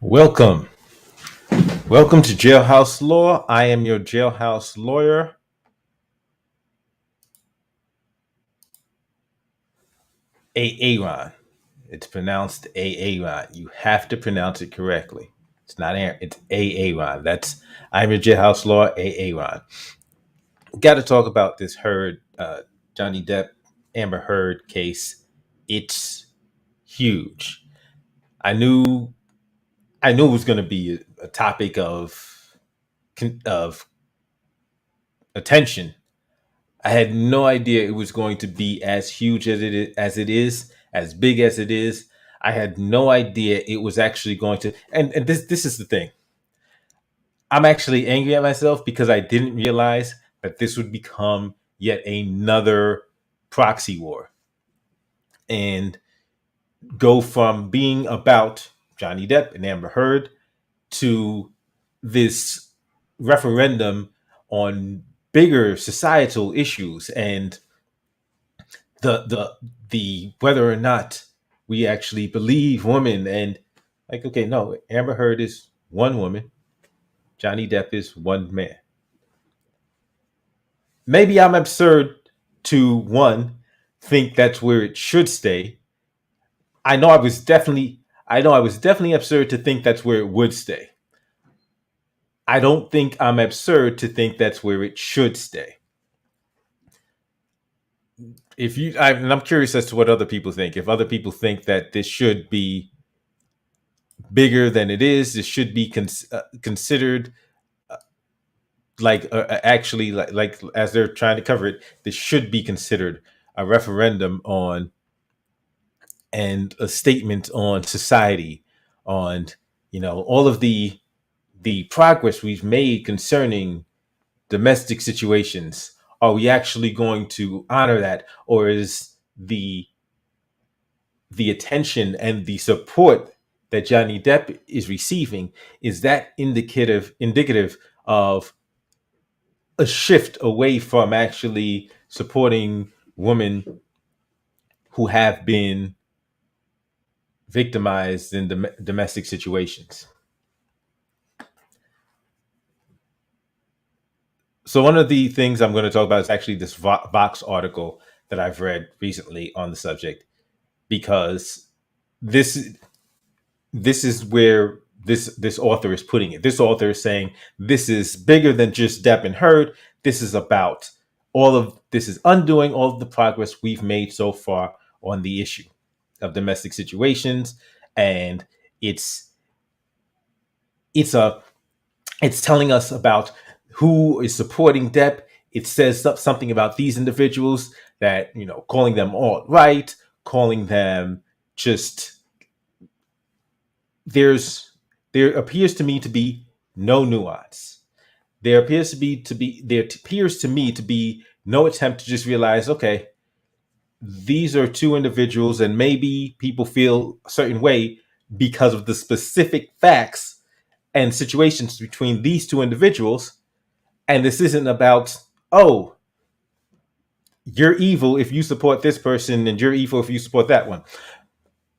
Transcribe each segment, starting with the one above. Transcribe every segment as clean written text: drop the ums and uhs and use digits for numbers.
Welcome. Welcome to Jailhouse Law. I am your jailhouse lawyer, Aaron. It's pronounced Aaron. You have to pronounce it correctly. It's not Aaron, it's Aaron. I'm your jailhouse lawyer, Aaron. Got to talk about this Heard, Johnny Depp, Amber Heard case. It's huge. I knew I knew it was going to be a topic of attention. I had no idea it was going to be as huge as big as it is. I had no idea it was actually going to. And this is the thing. I'm actually angry at myself because I didn't realize that this would become yet another proxy war and go from being about Johnny Depp and Amber Heard to this referendum on bigger societal issues and the whether or not we actually believe women. And like, okay, no, Amber Heard is one woman, Johnny Depp is one man. Maybe I'm absurd to one think that's where it should stay. I know I was definitely absurd to think that's where it would stay. I don't think I'm absurd to think that's where it should stay. And I'm curious as to what other people think. If other people think that this should be bigger than it is, this should be considered actually like as they're trying to cover it, this should be considered a referendum on and a statement on society, on all of the progress we've made concerning domestic situations. Are we actually going to honor that, or is the attention and the support that Johnny Depp is receiving, is that indicative of a shift away from actually supporting women who have been victimized in domestic situations? So one of the things I'm going to talk about is actually this Vox article that I've read recently on the subject, because this this is where this author is putting it. This author is saying this is bigger than just Depp and Heard. This is about this is undoing all of the progress we've made so far on the issue of domestic situations, and it's it's a it's telling us about who is supporting Depp. It says something about these individuals that, calling them alt right, calling them just there appears to me to be no nuance. There appears to me to be no attempt to just realize, okay, these are two individuals, and maybe people feel a certain way because of the specific facts and situations between these two individuals. And this isn't about, oh, you're evil if you support this person and you're evil if you support that one.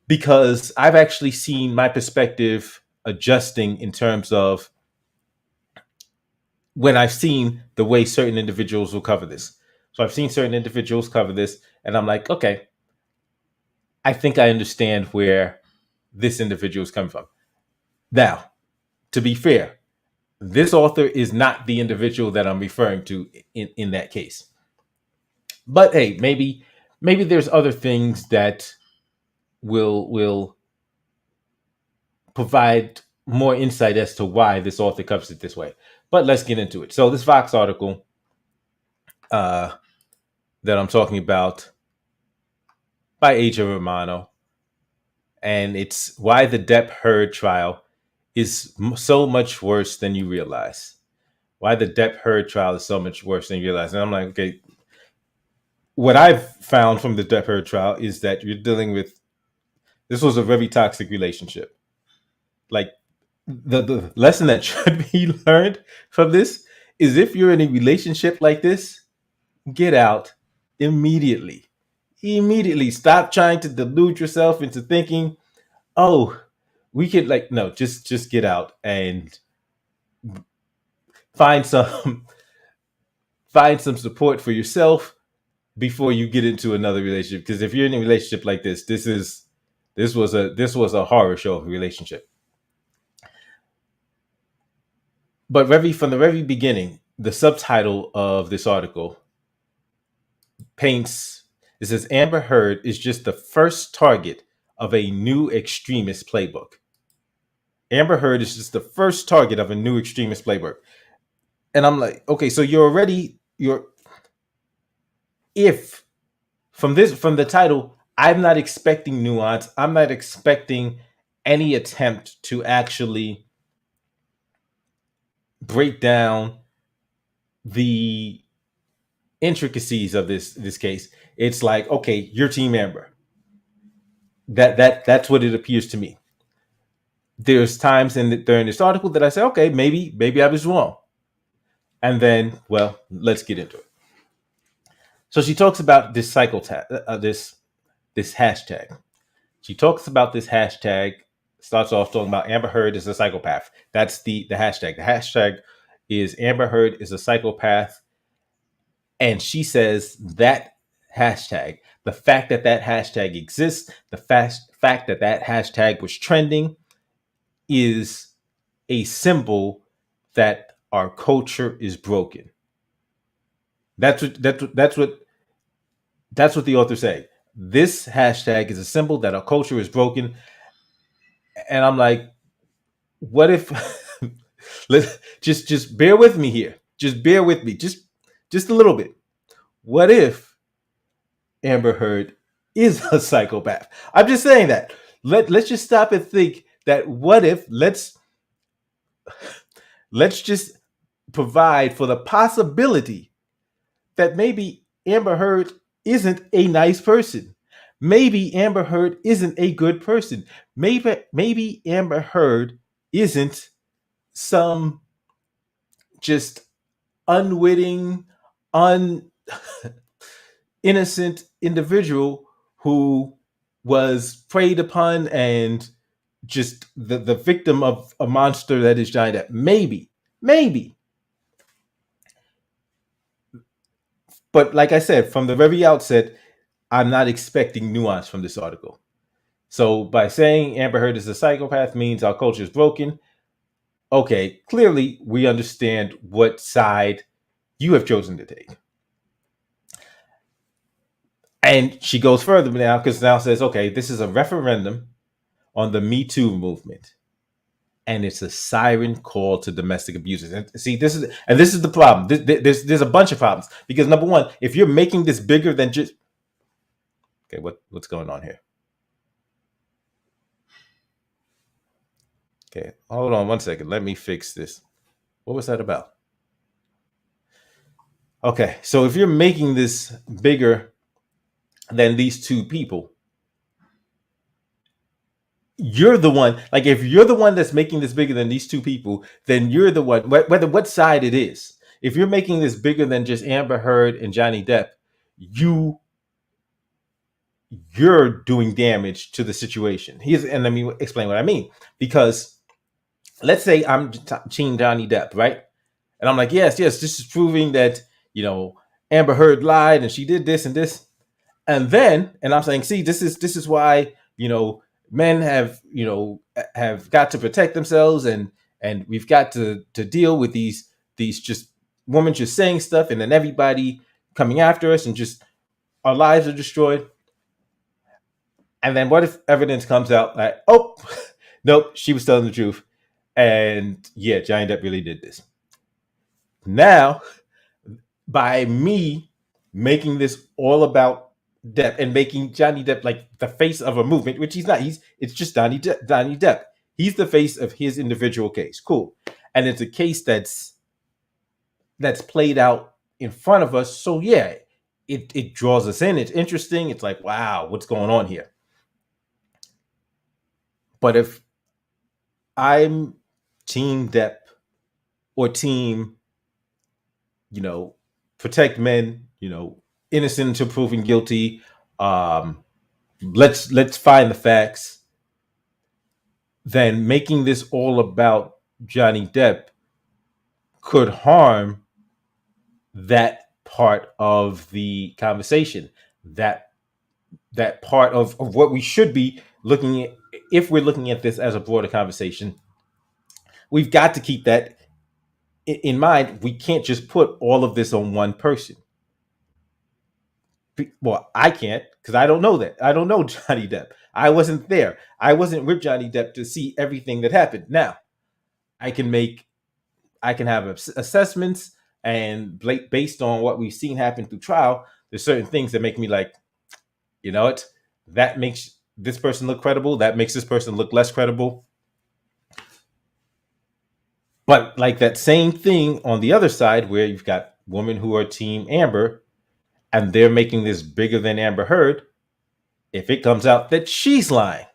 Because I've actually seen my perspective adjusting in terms of when I've seen the way certain individuals will cover this. So I've seen certain individuals cover this, and I'm like, okay, I think I understand where this individual is coming from. Now, to be fair, this author is not the individual that I'm referring to in that case. But hey, maybe there's other things that will provide more insight as to why this author covers it this way. But let's get into it. So this Vox article uh, that I'm talking about by Aja Romano, and it's why the Depp Heard trial is so much worse than you realize. Why the Depp Heard trial is so much worse than you realize. And I'm like, okay, what I've found from the Depp Heard trial is that you're dealing with, this was a very toxic relationship. Like, the lesson that should be learned from this is, if you're in a relationship like this, get out immediately. Immediately. Stop trying to delude yourself into thinking, oh, we could like no, just get out and find some find some support for yourself before you get into another relationship. Because if you're in a relationship like this was a horror show of a relationship. But from the very beginning, the subtitle of this article paints it says Amber Heard is just the first target of a new extremist playbook. Amber Heard is just the first target of a new extremist playbook. And I'm like, okay, so you're if from the title, I'm not expecting nuance. I'm not expecting any attempt to actually break down the intricacies of this case. It's like, okay, you're Team Amber. That's what it appears to me. There's times during this article that I say, okay, maybe I was wrong, and then, well, let's get into it. So she talks about this this hashtag. She talks about this hashtag. Starts off talking about Amber Heard is a psychopath. That's the hashtag. The hashtag is Amber Heard is a psychopath, and she says that hashtag, the fact that that hashtag exists, the fact that that hashtag was trending, is a symbol that our culture is broken. That's what the author say. This hashtag is a symbol that our culture is broken, and I'm like, what if? Let just bear with me here. Just bear with me, just a little bit. What if Amber Heard is a psychopath? I'm just saying that. Let's just stop and think that. What if? Let's just provide for the possibility that maybe Amber Heard isn't a nice person. Maybe Amber Heard isn't a good person. Maybe Amber Heard isn't some just unwitting, un innocent individual who was preyed upon and just the victim of a monster that is Johnny Depp. Maybe. But like I said, from the very outset, I'm not expecting nuance from this article. So by saying Amber Heard is a psychopath means our culture is broken. Okay, clearly we understand what side you have chosen to take. And she goes further now because now says, okay, this is a referendum on the Me Too movement. And it's a siren call to domestic abusers. And see, this is the problem. There's a bunch of problems because number one, if you're making this bigger than just okay, what's going on here? Okay, hold on one second. Let me fix this. What was that about? Okay, so if you're making this bigger than these two people, you're the one. Like, if you're the one that's making this bigger than these two people, then you're the one. Whether what side it is, if you're making this bigger than just Amber Heard and Johnny Depp, you're doing damage to the situation. And let me explain what I mean. Because let's say I'm Team Johnny Depp, right? And I'm like, yes, this is proving that, Amber Heard lied and she did this and this. And I'm saying, see, this is why, men have got to protect themselves, and we've got to deal with these just women just saying stuff, and then everybody coming after us, and just our lives are destroyed. And then what if evidence comes out like, oh, nope, she was telling the truth, and yeah, Johnny Depp really did this. Now, by me making this all about Depp and making Johnny Depp like the face of a movement, which he's not. It's just Johnny Depp. He's the face of his individual case. Cool. And it's a case that's played out in front of us. So yeah, it draws us in. It's interesting. It's like, wow, what's going on here? But if I'm Team Depp or Team, protect men, innocent until proven guilty. Let's find the facts. then making this all about Johnny Depp could harm that part of the conversation, that that part of what we should be looking at. If we're looking at this as a broader conversation, we've got to keep that in mind. We can't just put all of this on one person. Well, I can't, because I don't know that. I don't know Johnny Depp. I wasn't there. I wasn't with Johnny Depp to see everything that happened. Now, I can make, I can have assessments, and based on what we've seen happen through trial, there's certain things that make me like, you know what, that makes this person look credible. That makes this person look less credible. But like that same thing on the other side, where you've got women who are Team Amber, and they're making this bigger than Amber Heard, if it comes out that she's lying.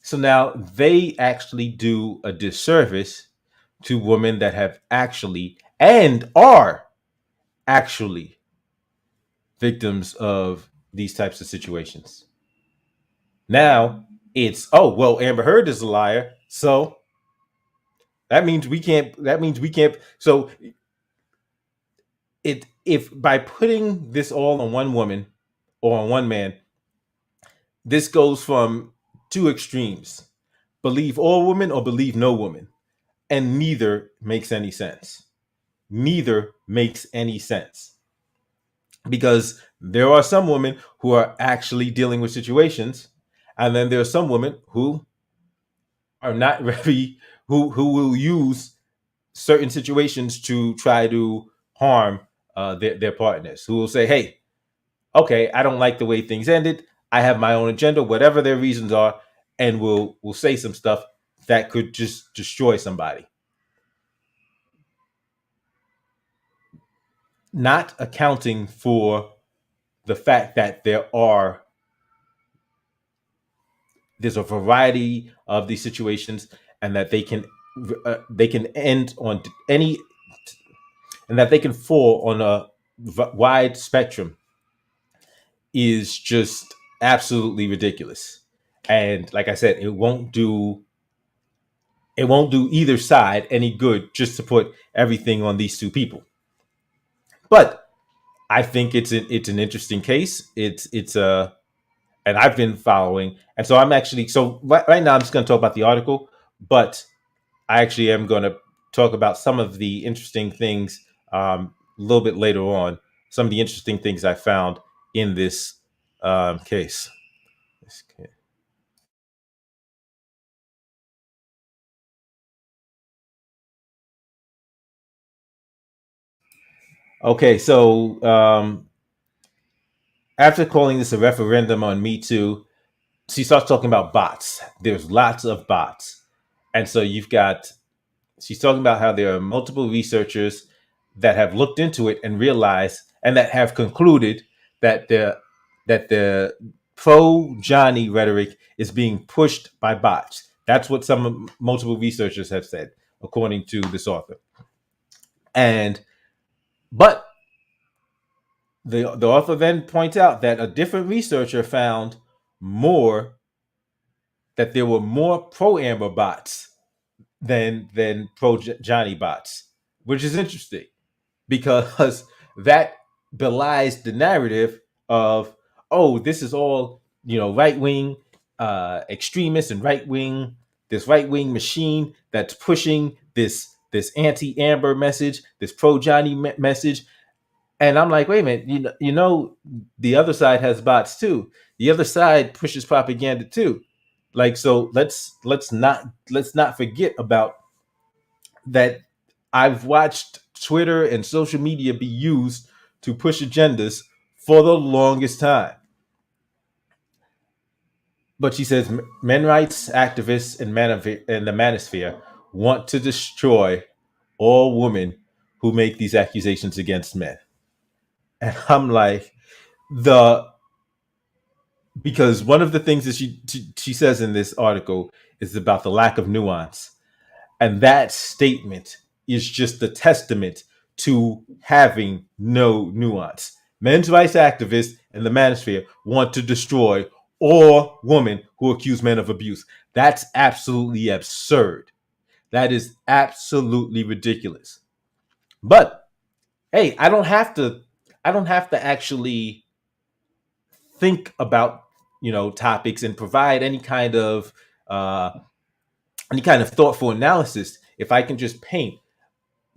So now they actually do a disservice to women that have actually and are actually victims of these types of situations. Now it's, oh, well, Amber Heard is a liar. So that means we can't, so it, if by putting this all on one woman or on one man, this goes from two extremes: believe all women or believe no woman. And neither makes any sense. Neither makes any sense. Because there are some women who are actually dealing with situations, and then there are some women who are not very, who will use certain situations to try to harm their partners, who will say, hey, okay, I don't like the way things ended. I have my own agenda, whatever their reasons are, and will say some stuff that could just destroy somebody. Not accounting for the fact that there's a variety of these situations, and that they can end on any, and that they can fall on a wide spectrum, is just absolutely ridiculous. And like I said, it won't do either side any good just to put everything on these two people. But I think it's an interesting case. It's a, and I've been following, and so I'm actually, so right now I'm just going to talk about the article, but I actually am going to talk about some of the interesting things a little bit later on. Some of the interesting things I found in this case. Okay, so after calling this a referendum on Me Too, she starts talking about bots. There's lots of bots, and so you've got, she's talking about how there are multiple researchers that have looked into it and realized, and that have concluded that the pro Johnny rhetoric is being pushed by bots. That's what some multiple researchers have said, according to this author. And but the author then points out that a different researcher found more, that there were more pro Amber bots than pro Johnny bots, which is interesting, because that belies the narrative of, oh, this is all, right wing extremists and right wing, this right wing machine that's pushing this anti Amber message, this pro Johnny message. And I'm like, wait a minute, the other side has bots too. The other side pushes propaganda too. Like, so let's not forget about that. I've watched Twitter and social media be used to push agendas for the longest time. But she says men rights activists in the manosphere want to destroy all women who make these accusations against men. And I'm like, the because one of the things that she says in this article is about the lack of nuance. And that statement is just a testament to having no nuance. Men's rights activists in the manosphere want to destroy or women who accuse men of abuse. That's absolutely absurd. That is absolutely ridiculous. But hey, I don't have to actually think about, topics and provide uh any kind of thoughtful analysis if I can just paint,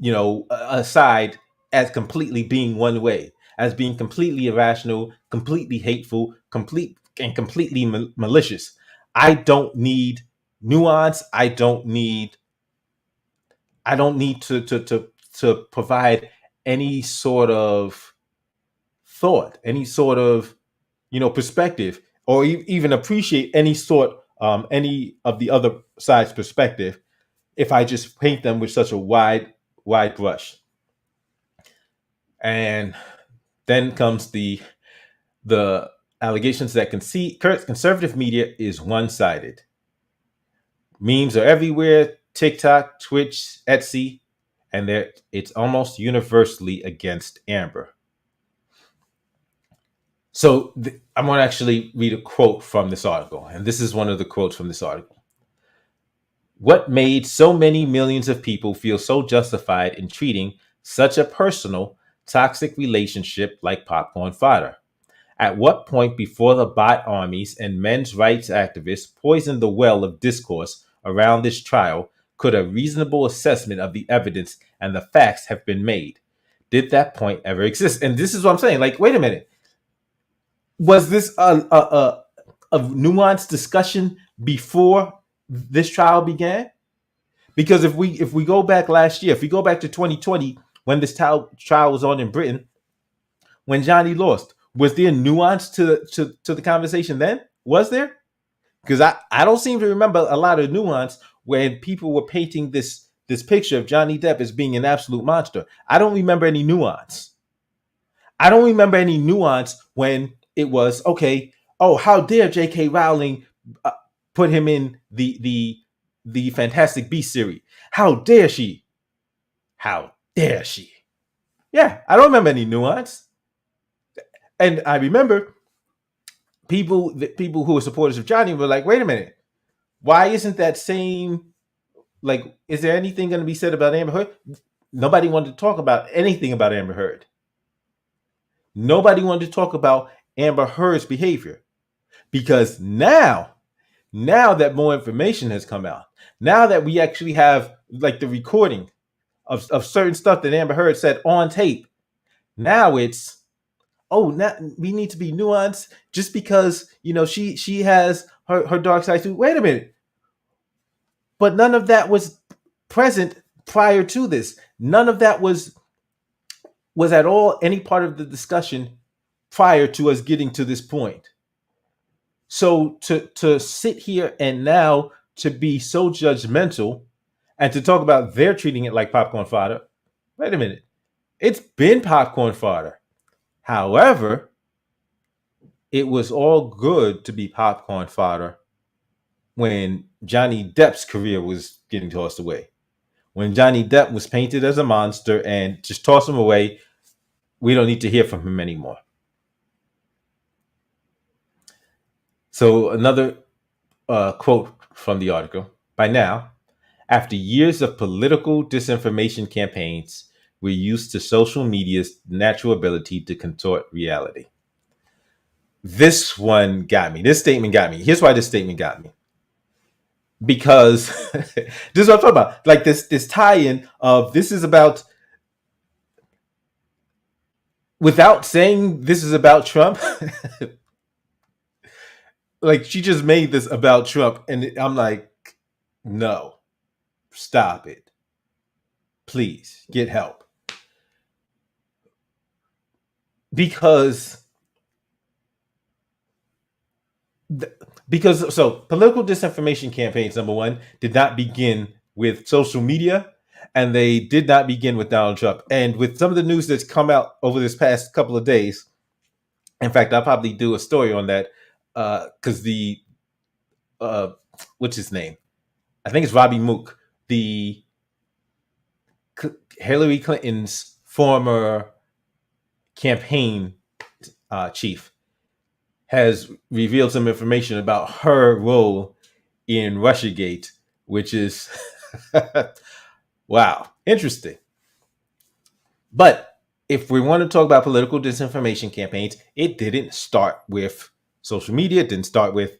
a side as completely being one way, as being completely irrational, completely hateful, completely malicious. I don't need nuance. I don't need to provide any sort of thought, any sort of, perspective, or even appreciate any of the other side's perspective if I just paint them with such a wide brush. And then comes the allegations that conservative media is one sided. Memes are everywhere: TikTok, Twitch, Etsy, and it's almost universally against Amber. So I'm going to actually read a quote from this article, and this is one of the quotes from this article. What made so many millions of people feel so justified in treating such a personal, toxic relationship like popcorn fodder? At what point before the bot armies and men's rights activists poisoned the well of discourse around this trial could a reasonable assessment of the evidence and the facts have been made? Did that point ever exist? And this is what I'm saying. Like, wait a minute. Was this a nuanced discussion before this trial began? Because if we go back last year, if we go back to 2020, when this trial was on in Britain, when Johnny lost, was there nuance to the conversation then? Was there? Because I don't seem to remember a lot of nuance when people were painting this picture of Johnny Depp as being an absolute monster. I don't remember any nuance. I don't remember any nuance when it was okay. Oh, how dare J.K. Rowling put him in the Fantastic Beasts series? How dare she? How dare she? Yeah, I don't remember any nuance. And I remember people who were supporters of Johnny were like, wait a minute, why isn't that same, like, is there anything going to be said about Amber Heard? Nobody wanted to talk about anything about Amber Heard. Nobody wanted to talk about Amber Heard's behavior, because now that more information has come out, now that we actually have like the recording of certain stuff that Amber Heard said on tape, now it's, oh, now we need to be nuanced just because, she has her dark side too. Wait a minute. But none of that was present prior to this. None of that was at all any part of the discussion prior to us getting to this point. So to sit here and now to be so judgmental and to talk about they're treating it like popcorn fodder. Wait a minute. It's been popcorn fodder. However, it was all good to be popcorn fodder when Johnny Depp's career was getting tossed away. When Johnny Depp was painted as a monster and just toss him away, we don't need to hear from him anymore. So another quote from the article. By now, after years of political disinformation campaigns, we're used to social media's natural ability to contort reality. This one got me. This statement got me. Here's why this statement got me. Because this is what I'm talking about. Like this tie-in of this is about, without saying this is about Trump, like she just made this about Trump. And I'm like, no, stop it. Please get help. Because political disinformation campaigns, number one, did not begin with social media, and they did not begin with Donald Trump. And with some of the news that's come out over this past couple of days, in fact, I'll probably do a story on that, because what's his name? I think it's Robbie Mook, the Hillary Clinton's former campaign chief, has revealed some information about her role in Russiagate, which is wow, interesting. But if we want to talk about political disinformation campaigns, it didn't start with social media. It didn't start with,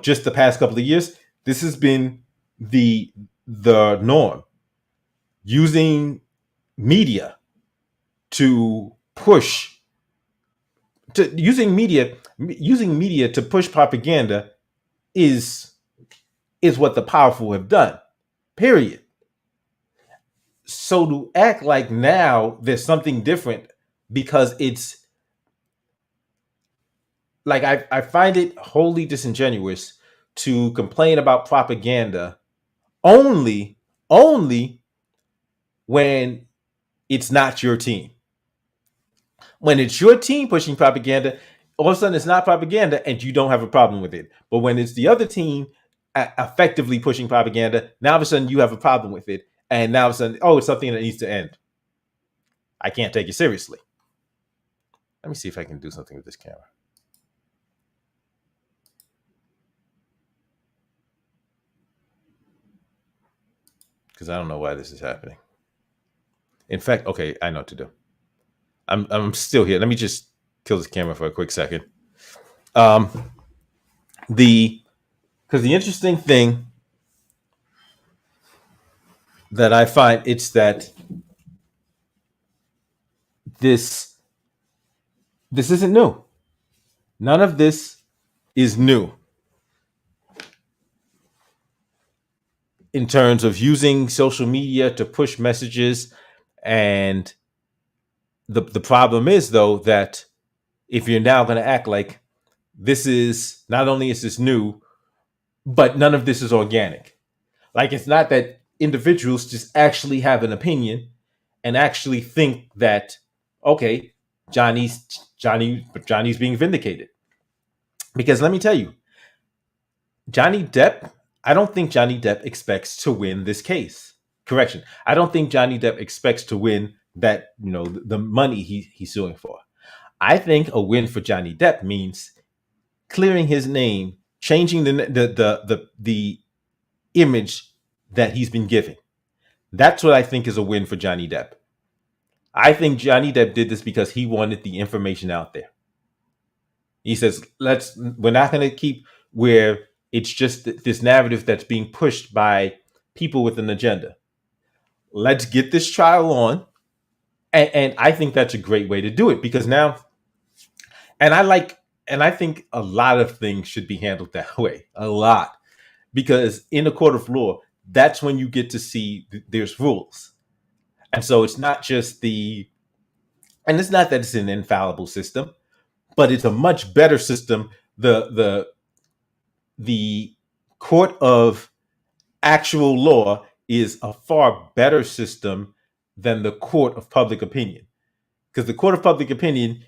just the past couple of years. This has been the norm. Using media to push to using media to push propaganda is what the powerful have done. Period. So to act like now there's something different because it's like I find it wholly disingenuous to complain about propaganda only only when it's not your team. When it's your team pushing propaganda, all of a sudden it's not propaganda and you don't have a problem with it. But when it's the other team effectively pushing propaganda, now all of a sudden you have a problem with it. And now all of a sudden, oh, it's something that needs to end. I can't take it seriously. Let me see if I can do something with this camera. Because I don't know why this is happening. In fact, okay, I know what to do. I'm still here. Let me just kill this camera for a quick second. Because the interesting thing that I find it's that this isn't new. None of this is new in terms of using social media to push messages. And the problem is, though, that if you're now going to act like this is not only is this new, but none of this is organic. Like, it's not that individuals just actually have an opinion and actually think that, okay, Johnny's being vindicated. Because let me tell you, Johnny Depp, I don't think Johnny Depp expects to win this case. Correction. I don't think Johnny Depp expects to win that, the money he's suing for. I think a win for Johnny Depp means clearing his name, changing the image that he's been given. That's what I think is a win for Johnny Depp. I think Johnny Depp did this because he wanted the information out there. He says, we're not going to keep where it's just this narrative that's being pushed by people with an agenda. Let's get this trial on. And I think that's a great way to do it because now, and I think a lot of things should be handled that way. A lot. Because in a court of law, that's when you get to see there's rules. And so it's not just and it's not that it's an infallible system, but it's a much better system. The court of actual law is a far better system than the court of public opinion. Because the court of public opinion,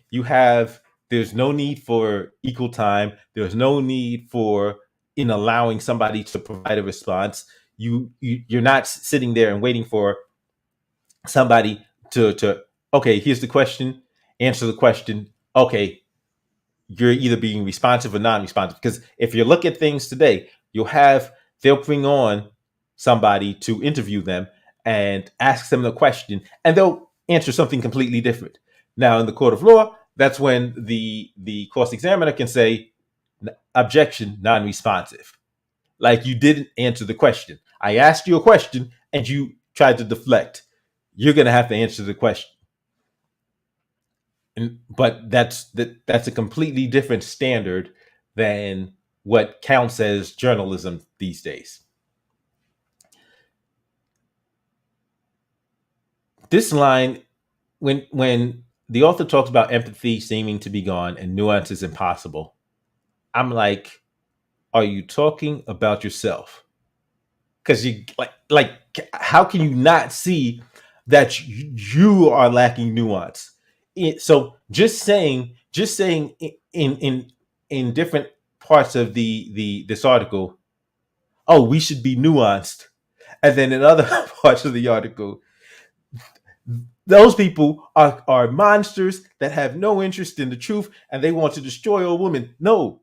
there's no need for equal time. There's no need for in allowing somebody to provide a response. You're not sitting there and waiting for somebody to okay, here's the question, answer the question. Okay, you're either being responsive or non-responsive. Because if you look at things today, they'll bring on somebody to interview them and ask them the question, and they'll answer something completely different. Now, in the court of law, that's when the cross-examiner can say, objection, non-responsive. Like, you didn't answer the question. I asked you a question and you tried to deflect. You're going to have to answer the question. But that's a completely different standard than what counts as journalism these days. This line, when the author talks about empathy seeming to be gone and nuance is impossible, I'm like, are you talking about yourself? Because you like how can you not see that you are lacking nuance? So just saying in different parts of this article, oh, we should be nuanced, and then in other parts of the article, Those people are monsters that have no interest in the truth and they want to destroy all women. No,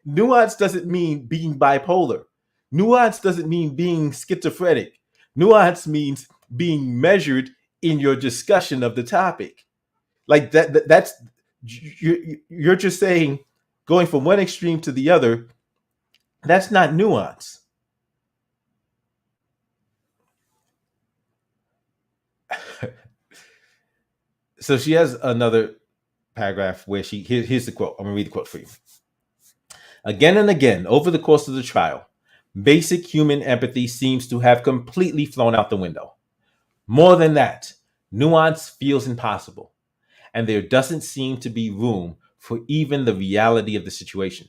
nuance doesn't mean being bipolar. Nuance doesn't mean being schizophrenic. Nuance means being measured in your discussion of the topic. Like that's you're just saying going from one extreme to the other. That's not nuance. So she has another paragraph where here's the quote. I'm gonna read the quote for you. Again and again, over the course of the trial, basic human empathy seems to have completely flown out the window. More than that, nuance feels impossible, and there doesn't seem to be room for even the reality of the situation.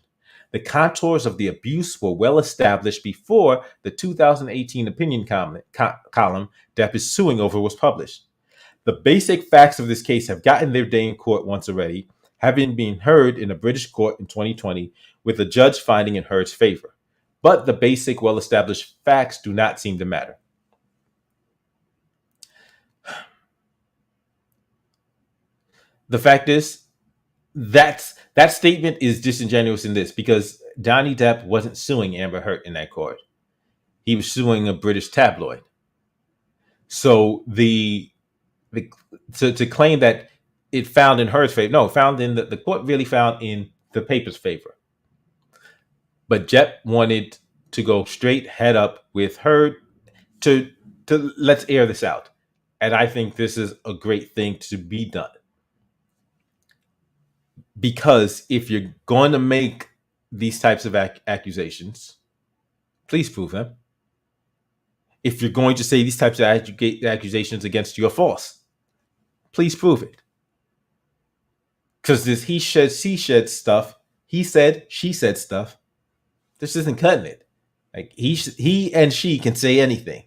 The contours of the abuse were well established before the 2018 opinion column Depp is suing over was published. The basic facts of this case have gotten their day in court once already, having been heard in a British court in 2020, with a judge finding in Heard's favor. But the basic, well-established facts do not seem to matter. The fact is, that statement is disingenuous in this because Johnny Depp wasn't suing Amber Heard in that court. He was suing a British tabloid. So to claim that it found in Heard's favor, no, found in the court really found in the paper's favor. But Depp wanted to go straight head up with Heard to let's air this out. And I think this is a great thing to be done. Because if you're going to make these types of accusations, please prove them. If you're going to say these types of accusations against you are false, please prove it. Because this he said stuff, he said, she said stuff, this isn't cutting it. Like he and she can say anything.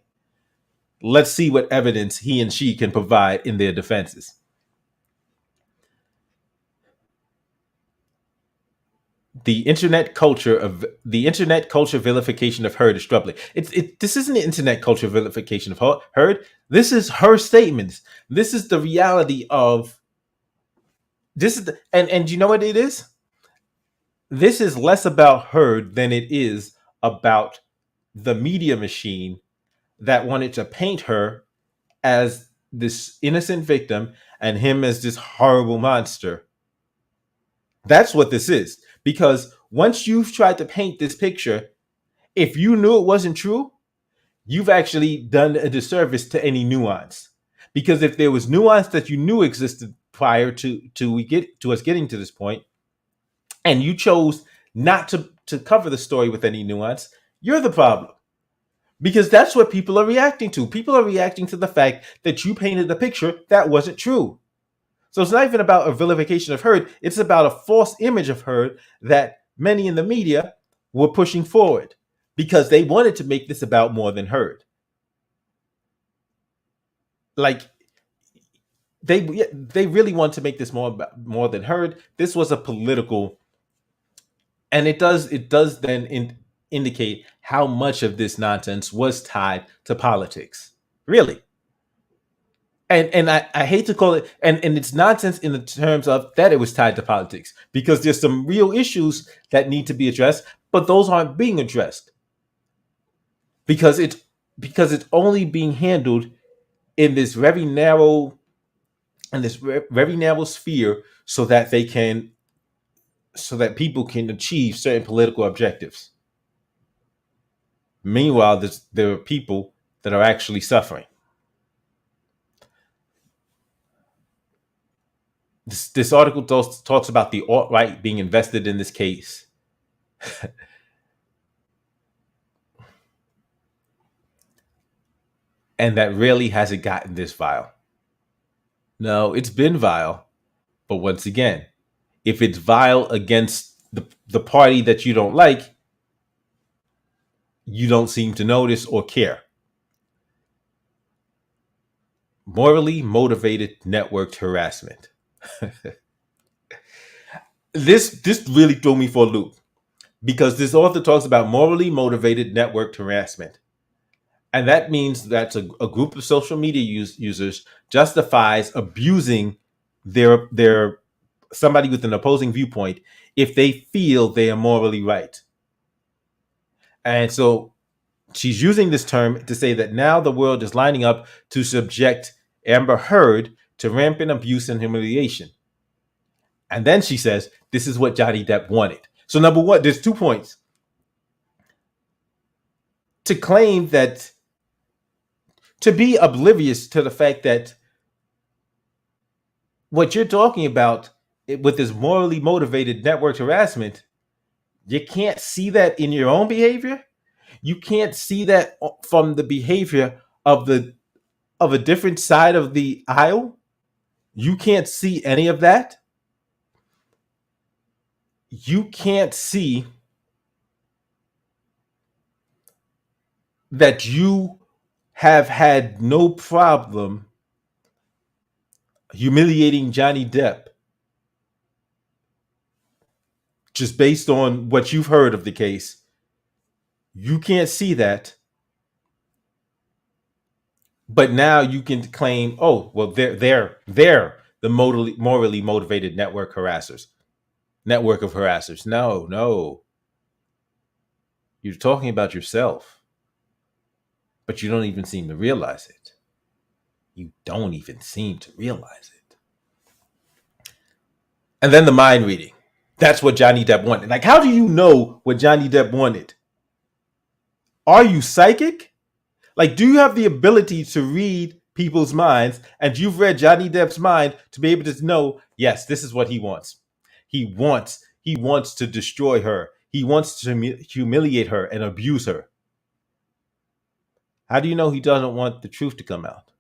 Let's see what evidence he and she can provide in their defenses. The internet culture vilification of Heard is troubling. This isn't the internet culture vilification of Heard. This is her statements. This is the reality of this is and you know what it is? This is less about Heard than it is about the media machine that wanted to paint her as this innocent victim and him as this horrible monster. That's what this is. Because once you've tried to paint this picture, if you knew it wasn't true, you've actually done a disservice to any nuance. Because if there was nuance that you knew existed prior to us getting to this point, and you chose not to cover the story with any nuance, you're the problem. Because that's what people are reacting to. People are reacting to the fact that you painted a picture that wasn't true. So it's not even about a vilification of Heard. It's about a false image of Heard that many in the media were pushing forward because they wanted to make this about more than Heard. Like they really want to make this more than Heard. This was a political, and it does then indicate how much of this nonsense was tied to politics. Really. And I hate to call it, and it's nonsense in the terms of that it was tied to politics, because there's some real issues that need to be addressed, but those aren't being addressed because it's only being handled in this very narrow sphere, so that people can achieve certain political objectives. Meanwhile, there are people that are actually suffering. This article talks about the alt-right being invested in this case. And that really hasn't gotten this vile. No, it's been vile. But once again, if it's vile against the party that you don't like, you don't seem to notice or care. Morally motivated networked harassment. This really threw me for a loop, because this author talks about morally motivated networked harassment. And that means that a group of social media users justifies abusing their somebody with an opposing viewpoint if they feel they are morally right. And so she's using this term to say that now the world is lining up to subject Amber Heard to rampant abuse and humiliation. And then she says, this is what Johnny Depp wanted. So, number one, there's 2 points. To claim that, to be oblivious to the fact that what you're talking about with this morally motivated network harassment, you can't see that in your own behavior. You can't see that from the behavior of a different side of the aisle. You can't see any of that. You can't see that you have had no problem humiliating Johnny Depp just based on what you've heard of the case. You can't see that. But now you can claim, oh, well, they're the morally motivated network of harassers. No. You're talking about yourself, but you don't even seem to realize it. You don't even seem to realize it. And then the mind reading. That's what Johnny Depp wanted. Like, how do you know what Johnny Depp wanted? Are you psychic? Like, do you have the ability to read people's minds, and you've read Johnny Depp's mind to be able to know, yes, this is what he wants. He wants to destroy her. He wants to humiliate her and abuse her. How do you know he doesn't want the truth to come out?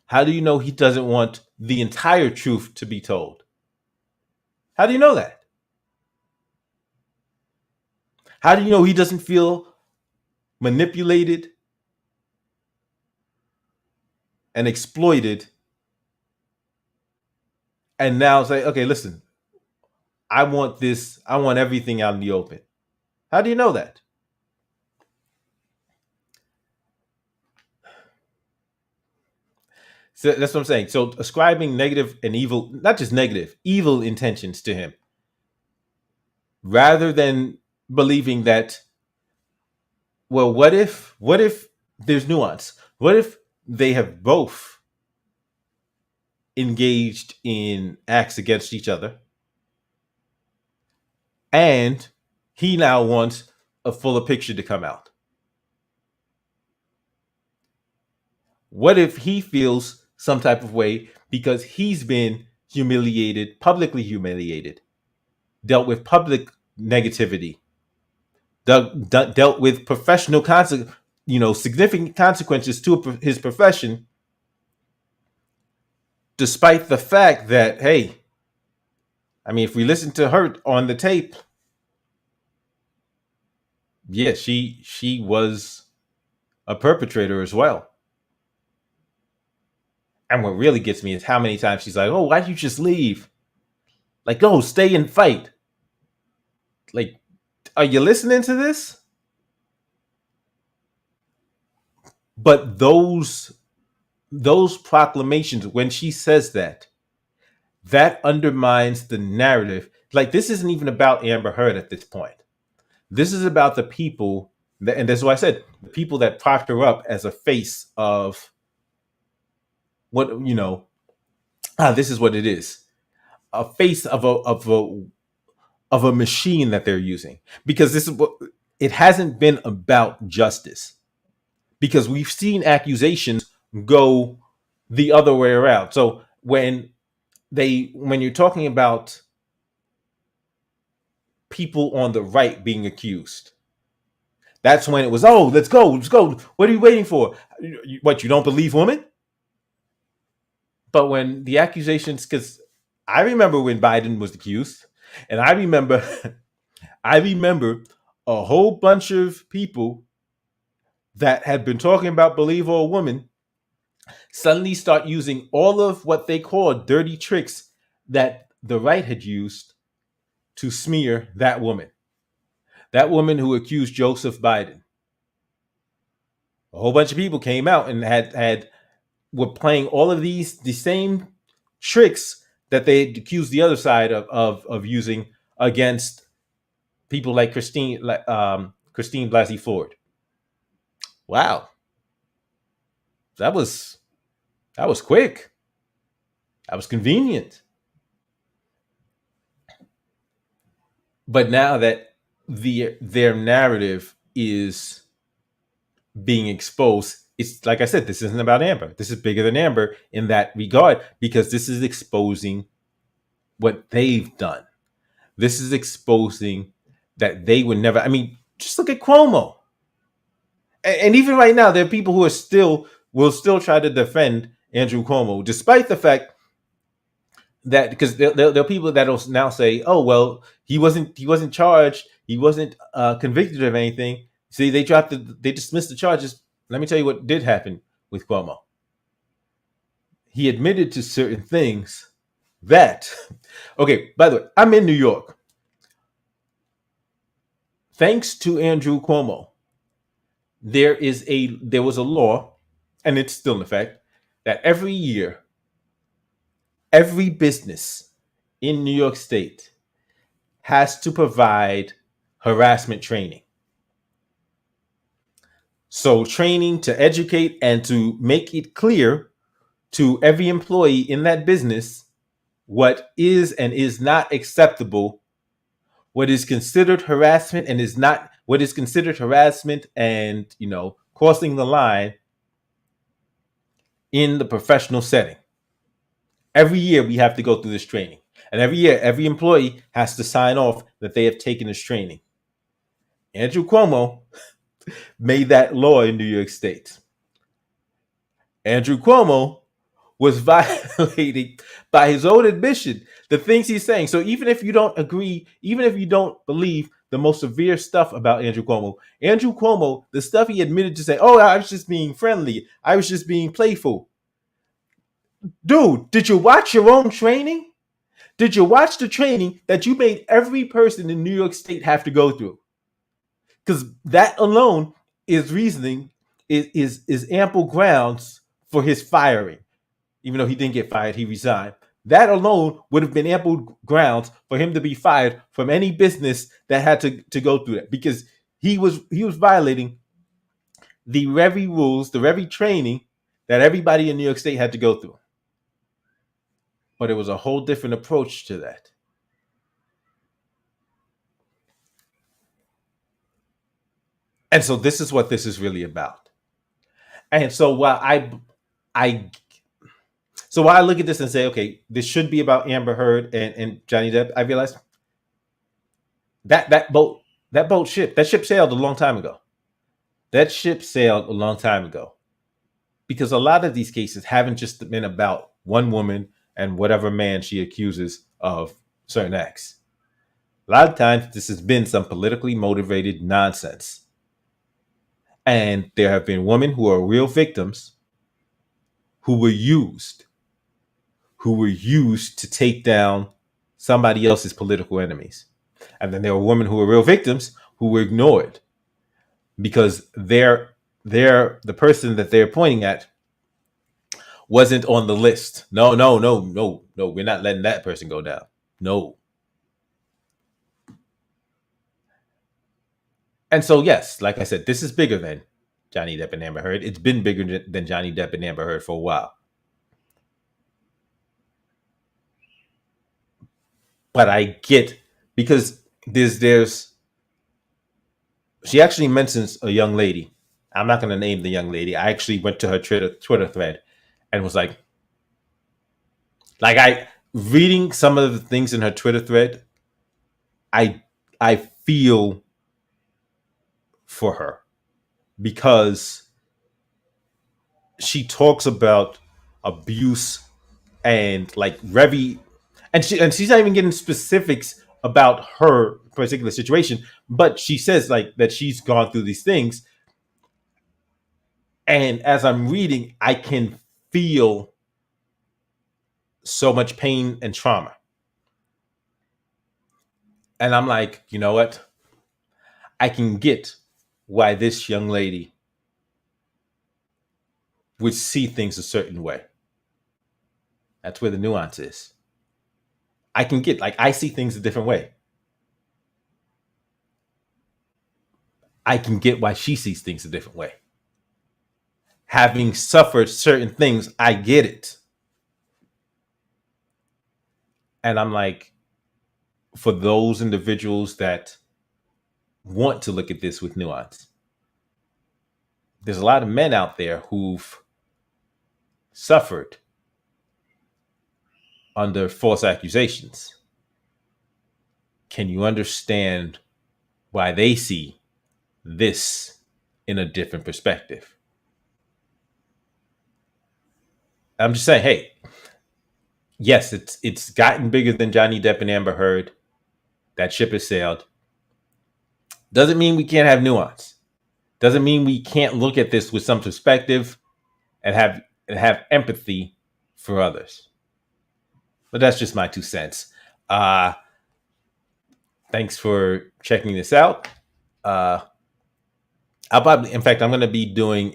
How do you know he doesn't want the entire truth to be told? How do you know that? How do you know he doesn't feel manipulated and exploited and now say, okay, listen, I want everything out in the open? How do you know that? So that's what I'm saying. So ascribing negative and evil, not just negative, evil intentions to him, rather than believing that, well, what if there's nuance? What if they have both engaged in acts against each other and he now wants a fuller picture to come out? What if he feels some type of way because he's been publicly humiliated, dealt with public negativity, dealt with professional significant consequences to his profession, despite the fact that, hey, I mean, if we listen to her on the tape, yeah, she was a perpetrator as well. And what really gets me is how many times she's like, oh, why'd you just leave? Like, oh, stay and fight. Like, are you listening to this? But those proclamations, when she says that undermines the narrative. Like, this isn't even about Amber Heard at this point. This is about the people that, and that's why I said, the people that propped her up as a face of what, this is what it is. A face of a machine that they're using. Because this is what it hasn't been about justice. Because we've seen accusations go the other way around. So when you're talking about people on the right being accused, that's when it was, oh, let's go. What are you waiting for? What, you don't believe women? But when the accusations, because I remember when Biden was accused, and I remember a whole bunch of people that had been talking about believe all women suddenly start using all of what they call dirty tricks that the right had used to smear that woman who accused Joseph Biden. A whole bunch of people came out and had were playing all of the same tricks that they accused the other side of using against people like Christine Blasey Ford. Wow, that was that was quick. That was convenient. But now that their narrative is being exposed, it's like I said, this isn't about Amber. This is bigger than Amber in that regard because this is exposing what they've done. This is exposing that they would never. I mean, just look at Cuomo. And even right now, there are people who are still will still try to defend Andrew Cuomo, despite the fact that because there are people that will now say, "Oh well, he wasn't charged, he wasn't convicted of anything." See, they dismissed the charges. Let me tell you what did happen with Cuomo. He admitted to certain things that. Okay, by the way, I'm in New York. Thanks to Andrew Cuomo, there was a law, and it's still in effect, that every year, every business in New York State has to provide harassment training. So, training to educate and to make it clear to every employee in that business what is and is not acceptable, what is considered harassment and is not, what is considered harassment and, crossing the line in the professional setting. Every year we have to go through this training. And every year, every employee has to sign off that they have taken this training. Andrew Cuomo made that law in New York State. Andrew Cuomo was violating, by his own admission, the things he's saying. So even if you don't agree, even if you don't believe the most severe stuff about Andrew Cuomo, the stuff he admitted to say, "Oh, I was just being friendly. I was just being playful." Dude, did you watch your own training? Did you watch the training that you made every person in New York State have to go through? Because that alone is reasoning, is ample grounds for his firing. Even though he didn't get fired, he resigned. That alone would have been ample grounds for him to be fired from any business that had to go through that, because he was violating the very rules, the very training that everybody in New York State had to go through. But it was a whole different approach to that. And so this is what this is really about. And so I while I look at this and say, okay, this should be about Amber Heard and Johnny Depp, I realize that ship sailed a long time ago. That ship sailed a long time ago. Because a lot of these cases haven't just been about one woman and whatever man she accuses of certain acts. A lot of times this has been some politically motivated nonsense. And there have been women who are real victims who were used, to take down somebody else's political enemies. And then there were women who were real victims who were ignored because they're the person that they're pointing at wasn't on the list. No, no, no, no, no. We're not letting that person go down. No. And so, yes, like I said, this is bigger than Johnny Depp and Amber Heard. It's been bigger than Johnny Depp and Amber Heard for a while. But I get, because there's she actually mentions a young lady. I'm not going to name the young lady. I actually went to her Twitter thread and was like I reading some of the things in her Twitter thread. I I feel for her because she talks about abuse and like Revy, and she's not even getting specifics about her particular situation, but she says like that she's gone through these things, and as I'm reading, I can feel so much pain and trauma, and I'm like, you know what? I can get why this young lady would see things a certain way. That's where the nuance is. I can get, like, I see things a different way. I can get why she sees things a different way. Having suffered certain things, I get it. And I'm like, for those individuals that want to look at this with nuance, there's a lot of men out there who've suffered under false accusations. Can you understand why they see this in a different perspective? I'm just saying, hey, yes, it's gotten bigger than Johnny Depp and Amber Heard. That ship has sailed. Doesn't mean we can't have nuance. Doesn't mean we can't look at this with some perspective and have empathy for others. But that's just my 2 cents. Thanks for checking this out. I'll probably, in fact, I'm going to be doing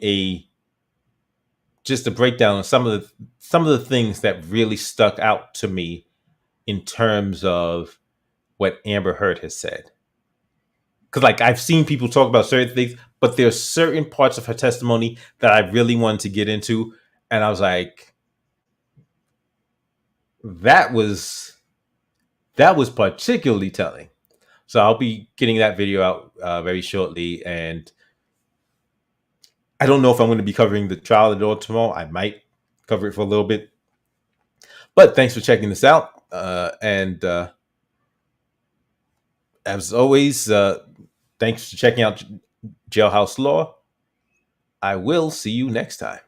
just a breakdown of some of the things that really stuck out to me in terms of what Amber Heard has said. Because, like, I've seen people talk about certain things, but there's certain parts of her testimony that I really wanted to get into, and I was like, that was particularly telling. So I'll be getting that video out very shortly, and I don't know if I'm going to be covering the trial at all tomorrow. I might cover it for a little bit, but thanks for checking this out. And as always, thanks for checking out Jailhouse Law. I will see you next time.